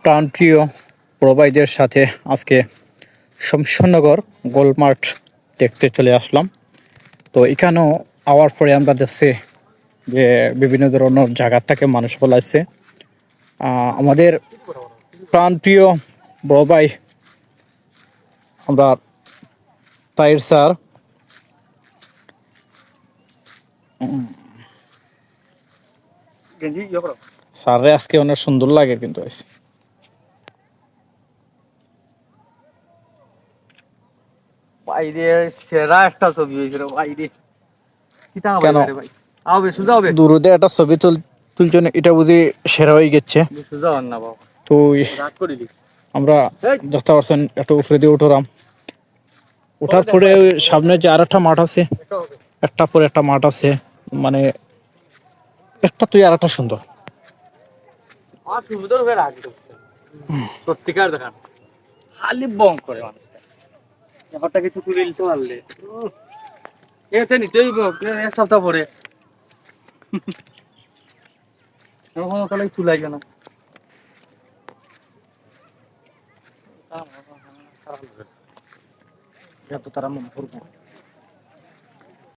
প্রাণপ্রিয় প্রবাসীদের সাথে আজকে শমশেরনগর গোলমার্ট দেখতে চলে আসলাম। তো এখানেও আওয়ার পরে আমরা দেখছি যে বিভিন্ন ধরনের জায়গা থেকে মানুষ বলাইছে। আমাদের প্রাণপ্রিয় বড় ভাই আমরা তাইর স্যার স্যারে আজকে অনেক সুন্দর লাগে কিন্তু বাইরে সেরা একটা ছবি হয়েছিল বাইরে কি তা কেন ভাই ভাই আবে সুজা হবে দূরদে একটা ছবি তুলছেন, এটা বুঝি সেরা হয়ে গেছে। সুজা হন না বাবা তো রাগ করিলি আমরা দেখতে পাচ্ছেন একটু উপরে দিয়ে উঠলাম। ওঠার পরে ওই সামনে যে আর একটা মাঠ আছে, একটা পরে একটা মাঠ আছে, মানে একটা তুই আর একটা সুন্দর। আর সুন্দর হয়ে রাগ করছে সত্যিকার দেখান খালি বং করে মানুষটা ব্যাপারটা কিছু তুলে নিতে পারলে এতে নিতেই এক সপ্তাহ পরে এখন তাহলে তুলাই কেন এত তারা মনে করবো